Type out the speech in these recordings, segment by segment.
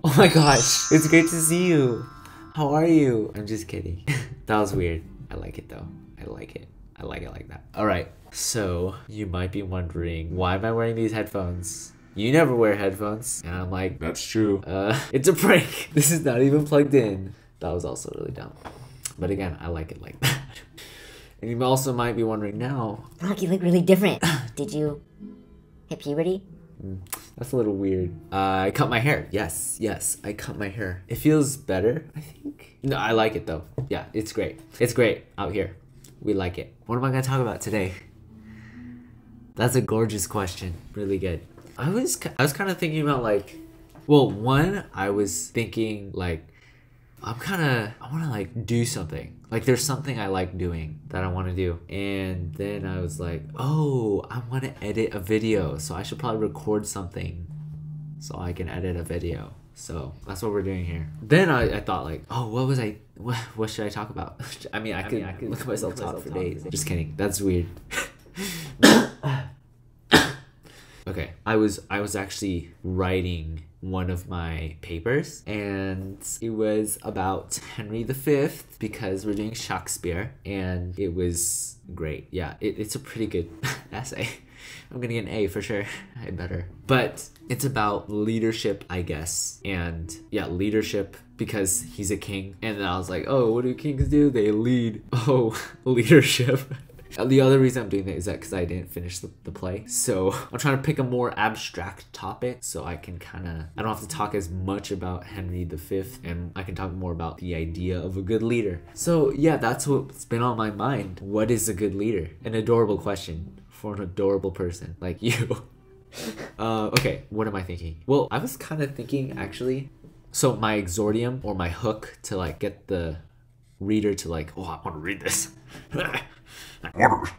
Oh my gosh, it's great to see you. How are you? I'm just kidding. That was weird. I like it though. I like it. I like it like that. All right. So you might be wondering, why am I wearing these headphones? You never wear headphones. And I'm like, that's true. It's a prank. This is not even plugged in. That was also really dumb. But again, I like it like that. And you also might be wondering now. Rock, you look really different. Did you hit puberty? That's a little weird. I cut my hair. Yes, I cut my hair. It feels better, I think. No, I like it though. Yeah, it's great. It's great out here. We like it. What am I gonna talk about today? That's a gorgeous question. Really good. I was kind of thinking about like, well, one, I was thinking like, I want to like do something. Like there's something I like doing that I want to do. And then I was like, oh, I want to edit a video. So I should probably record something so I can edit a video. So that's what we're doing here. Then I thought like, oh, what should I talk about? I mean, I could look at myself talk for days. Just kidding. That's weird. Okay, I was actually writing one of my papers and it was about Henry V because we're doing Shakespeare and it was great. Yeah, it's a pretty good essay. I'm gonna get an A for sure. I better. But it's about leadership, I guess. And yeah, leadership because he's a king. And then I was like, oh, what do kings do? They lead. Oh, leadership. The other reason I'm doing that is that because I didn't finish the play. So I'm trying to pick a more abstract topic so I can I don't have to talk as much about Henry V and I can talk more about the idea of a good leader. So yeah, that's what's been on my mind. What is a good leader? An adorable question for an adorable person like you. Okay, what am I thinking? Well, I was kind of thinking actually, so my exordium or my hook to like get the reader to like, oh, I want to read this.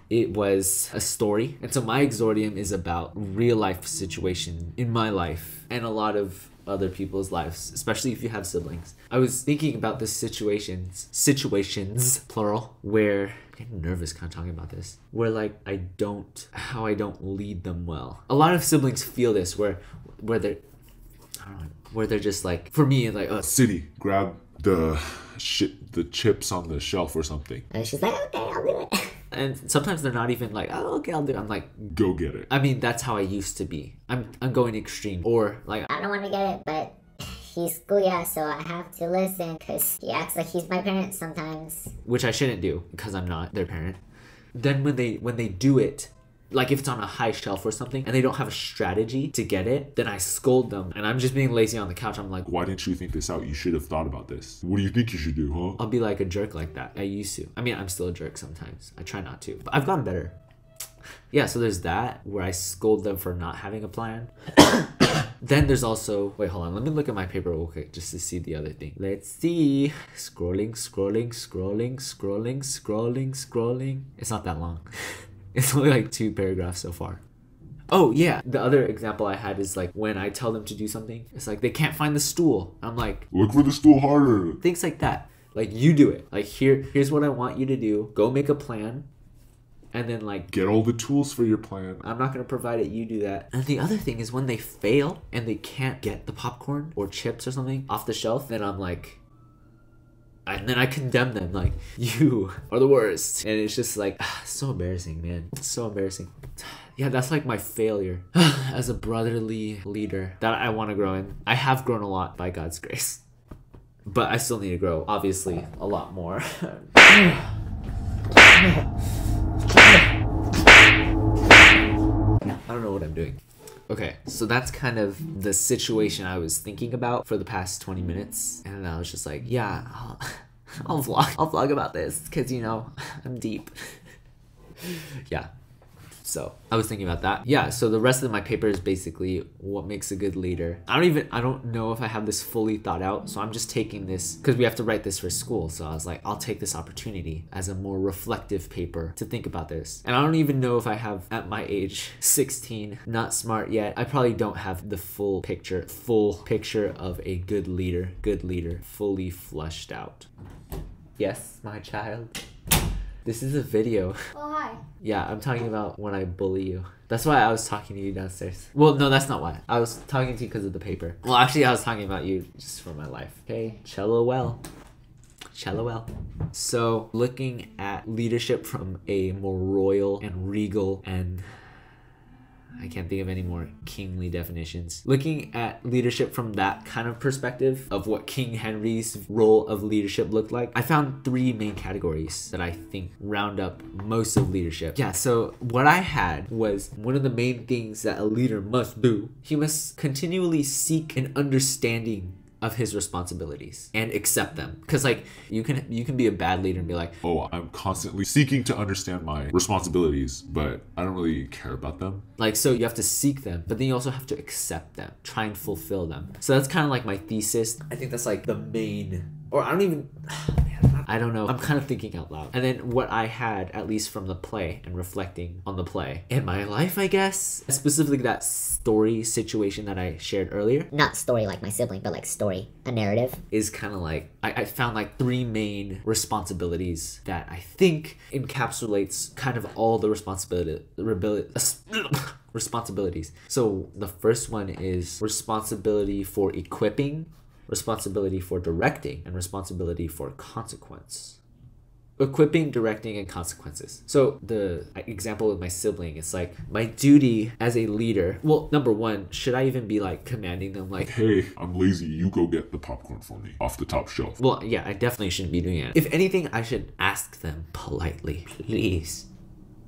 It was a story. And so my exordium is about real life situation in my life and a lot of other people's lives, especially if you have siblings. I was thinking about the situations plural, where I'm getting nervous kind of talking about this, where like how I don't lead them well. A lot of siblings feel this where they're, I don't know, where they're just like, for me, like, City, grab the chips on the shelf or something. And she's like, okay, I'll do it. And sometimes they're not even like, oh, okay, I'll do it. I'm like, go get it. I mean, that's how I used to be. I'm going extreme. Or like, I don't want to get it, but he's school, yeah, so I have to listen because he acts like he's my parent sometimes. Which I shouldn't do because I'm not their parent. Then when they do it, like if it's on a high shelf or something and they don't have a strategy to get it, then I scold them and I'm just being lazy on the couch. I'm like, why didn't you think this out? You should have thought about this. What do you think you should do, huh? I'll be like a jerk like that. I used to. I mean, I'm still a jerk sometimes. I try not to, but I've gotten better. Yeah, so there's that where I scold them for not having a plan. Then there's also, wait, hold on. Let me look at my paper real quick just to see the other thing. Let's see. Scrolling. It's not that long. It's only like 2 paragraphs so far. Oh yeah, the other example I had is like when I tell them to do something, it's like they can't find the stool. I'm like, look for the stool harder. Things like that. Like you do it. Like here's what I want you to do. Go make a plan. And then like get all the tools for your plan. I'm not gonna provide it, you do that. And the other thing is when they fail and they can't get the popcorn or chips or something off the shelf, then I'm like, and then I condemn them like, you are the worst. And it's just like, so embarrassing, man. It's so embarrassing. Yeah, that's like my failure as a brotherly leader that I want to grow in. I have grown a lot by God's grace, but I still need to grow, obviously, a lot more. I don't know what I'm doing. Okay, so that's kind of the situation I was thinking about for the past 20 minutes. And I was just like, yeah, I'll vlog about this because, you know, I'm deep. Yeah. So I was thinking about that. Yeah, so the rest of my paper is basically what makes a good leader. I don't know if I have this fully thought out, so I'm just taking this because we have to write this for school. So I was like, I'll take this opportunity as a more reflective paper to think about this. And I don't even know if I have, at my age, 16, not smart yet, I probably don't have the full picture of a good leader, fully fleshed out. Yes, my child. This is a video. Oh, hi. Yeah, I'm talking about when I bully you. That's why I was talking to you downstairs. Well, no, that's not why. I was talking to you because of the paper. Well, actually, I was talking about you just for my life. Okay, cello well. Cello well. So, looking at leadership from a more royal and regal and I can't think of any more kingly definitions. Looking at leadership from that kind of perspective of what King Henry's role of leadership looked like, I found 3 main categories that I think round up most of leadership. Yeah, so what I had was one of the main things that a leader must do. He must continually seek an understanding of his responsibilities and accept them, because like you can be a bad leader and be like, oh, I'm constantly seeking to understand my responsibilities, but I don't really care about them. Like, so you have to seek them, but then you also have to accept them, try and fulfill them. So that's kind of like my thesis. I think that's like the main, or I don't even, I don't know. I'm kind of thinking out loud. And then what I had, at least from the play and reflecting on the play in my life, I guess, specifically that story situation that I shared earlier. Not story like my sibling, but like story, a narrative. Is kind of like, I found like 3 main responsibilities that I think encapsulates kind of all the responsibilities. So the first one is responsibility for equipping, responsibility for directing, and responsibility for consequence. Equipping, directing, and consequences. So the example with my sibling, it's like my duty as a leader. Well, number one, should I even be like commanding them like, hey, I'm lazy, you go get the popcorn for me off the top shelf? Well, yeah, I definitely shouldn't be doing it. If anything, I should ask them politely, please,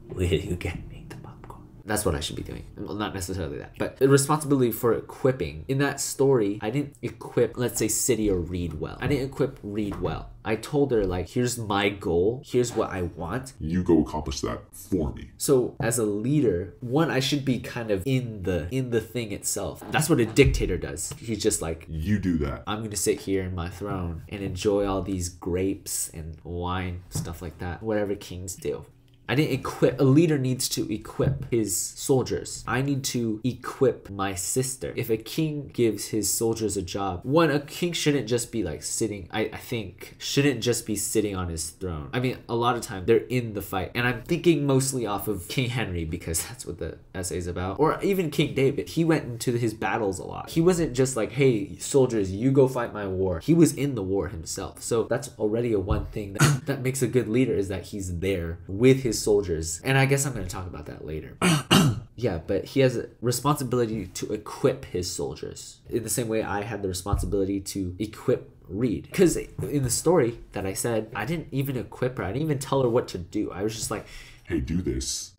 will you get me the popcorn? That's what I should be doing. Well, not necessarily that, but the responsibility for equipping. In that story, I didn't equip, let's say, City or Reed well. I didn't equip Reed well. I told her like, here's my goal, here's what I want. You go accomplish that for me. So as a leader, one, I should be kind of in the thing itself. That's what a dictator does. He's just like, you do that. I'm gonna sit here in my throne and enjoy all these grapes and wine, stuff like that. Whatever kings do. I didn't equip. A leader needs to equip his soldiers. I need to equip my sister. If a king gives his soldiers a job, one, a king shouldn't just be like sitting, I think, shouldn't just be sitting on his throne. I mean, a lot of times they're in the fight. And I'm thinking mostly off of King Henry because that's what the essay is about. Or even King David. He went into his battles a lot. He wasn't just like, hey, soldiers, you go fight my war. He was in the war himself. So that's already a one thing that makes a good leader, is that he's there with his soldiers. And I guess I'm going to talk about that later. Yeah, but he has a responsibility to equip his soldiers in the same way I had the responsibility to equip Reed. Because in the story that I said, I didn't even equip her. I didn't even tell her what to do. I was just like, hey, do this.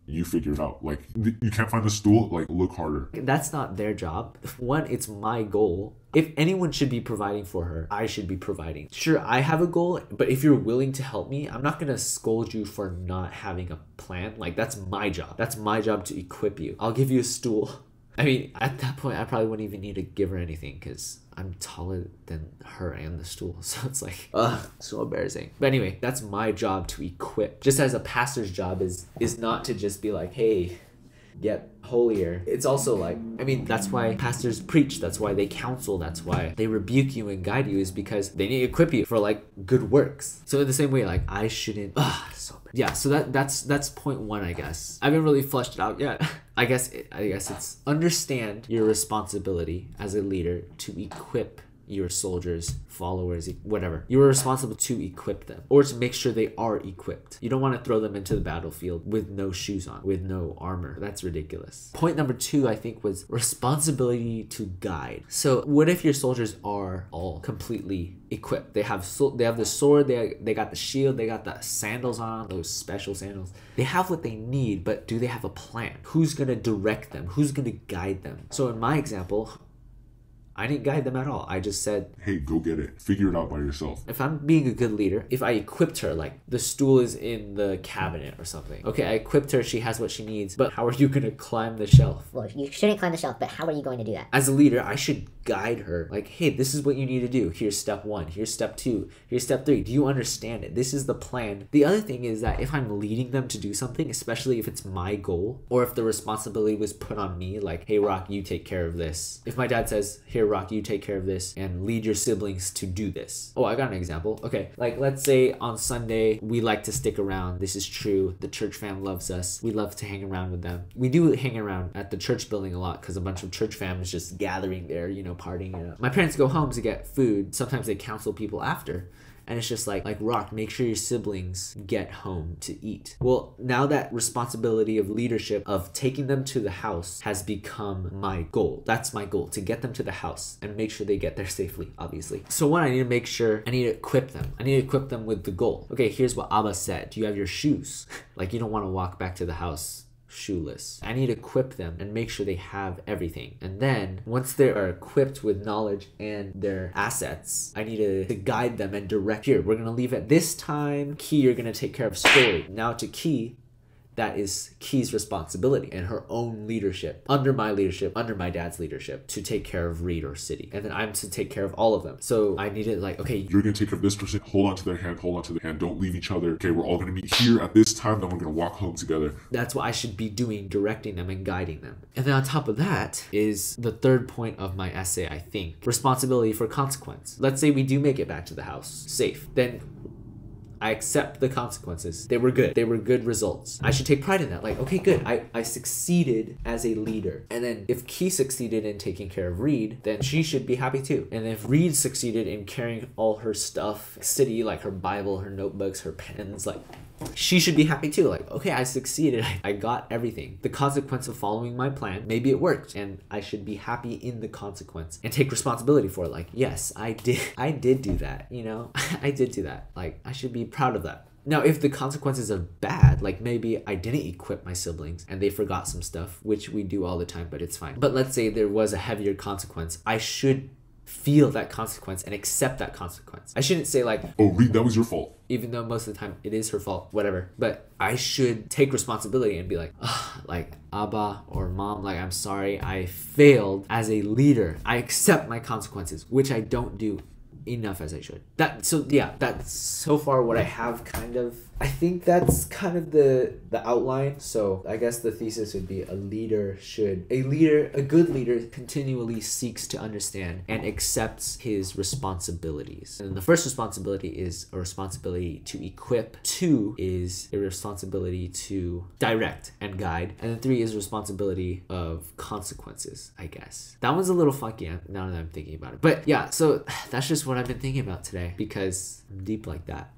You figure it out. Like, you can't find the stool? Like, look harder. That's not their job. One, it's my goal. If anyone should be providing for her, I should be providing. Sure, I have a goal, but if you're willing to help me, I'm not gonna scold you for not having a plan. Like, that's my job. That's my job to equip you. I'll give you a stool. I mean, at that point, I probably wouldn't even need to give her anything because I'm taller than her and the stool. So it's like, ugh, so embarrassing. But anyway, that's my job to equip. Just as a pastor's job is not to just be like, hey, get holier. It's also like, I mean, that's why pastors preach. That's why they counsel. That's why they rebuke you and guide you, is because they need to equip you for like good works. So in the same way, like I shouldn't, so bad. Yeah, so that's point one, I guess. I haven't really fleshed it out yet. I guess it's understand your responsibility as a leader to equip your soldiers, followers, whatever. You are responsible to equip them, or to make sure they are equipped. You don't want to throw them into the battlefield with no shoes on, with no armor. That's ridiculous. Point number 2, I think, was responsibility to guide. So what if your soldiers are all completely equipped? They have the sword, they got the shield, they got the sandals on, those special sandals. They have what they need, but do they have a plan? Who's gonna direct them? Who's gonna guide them? So in my example, I didn't guide them at all. I just said, hey, go get it. Figure it out by yourself. If I'm being a good leader, if I equipped her, like the stool is in the cabinet or something. Okay, I equipped her, she has what she needs, but how are you gonna climb the shelf? Well, you shouldn't climb the shelf, but how are you going to do that? As a leader, I should guide her. Like, hey, this is what you need to do. Here's step 1, here's step 2, here's step 3. Do you understand it? This is the plan. The other thing is that if I'm leading them to do something, especially if it's my goal, or if the responsibility was put on me, like, hey, Rock, you take care of this. If my dad says, here, Rock, you take care of this and lead your siblings to do this. Oh, I got an example. Okay, like let's say on Sunday, we like to stick around. This is true. The church fam loves us. We love to hang around with them. We do hang around at the church building a lot because a bunch of church fam is just gathering there, you know, partying it up. My parents go home to get food. Sometimes they counsel people after. And it's just like Rock, make sure your siblings get home to eat. Well, now that responsibility of leadership of taking them to the house has become my goal. That's my goal, to get them to the house and make sure they get there safely, obviously. So what I need to make sure, I need to equip them. I need to equip them with the goal. Okay, here's what Abba said. Do you have your shoes? Like, you don't want to walk back to the house shoeless. I need to equip them and make sure they have everything. And then once they are equipped with knowledge and their assets, I need to guide them and direct. Here, we're going to leave at this time. Key, you're going to take care of Story. Now to Key, that is Key's responsibility and her own leadership, under my leadership, under my dad's leadership, to take care of Reed or City. And then I'm to take care of all of them. So I needed like, okay, You're going to take care of this person. Hold on to their hand. Hold on to their hand. Don't leave each other. Okay, we're all going to meet here at this time. Then we're going to walk home together. that's what I should be doing, directing them and guiding them. And then on top of that is the third point of my essay, I think. Responsibility for consequence. Let's say we do make it back to the house safe. Then I accept the consequences. They were good. They were good results. I should take pride in that. Like, okay, good. I succeeded as a leader. And then if Key succeeded in taking care of Reed, then she should be happy too. And if Reed succeeded in carrying all her stuff, City, like her Bible, her notebooks, her pens, like, she should be happy too. Like, okay, I succeeded. I got everything. The consequence of following my plan, maybe it worked, and I should be happy in the consequence and take responsibility for it. Like, yes, I did do that, you know? I did do that. Like, I should be proud of that. Now, if the consequences are bad, like maybe I didn't equip my siblings and they forgot some stuff, which we do all the time, but it's fine. But let's say there was a heavier consequence. I should feel that consequence and accept that consequence. I shouldn't say like, Oh, Reed, that was your fault. even though most of the time it is her fault, whatever. But I should take responsibility and be like, like, Abba or Mom, like, I'm sorry, I failed as a leader. I accept my consequences, which I don't do enough as I should. That's so far what I have kind of. I think that's kind of the outline. So I guess the thesis would be a good leader continually seeks to understand and accepts his responsibilities. And the first responsibility is a responsibility to equip. 2 is a responsibility to direct and guide. And then 3 is responsibility of consequences, I guess. That one's a little funky now that I'm thinking about it. But yeah, so that's just what I've been thinking about today because I'm deep like that.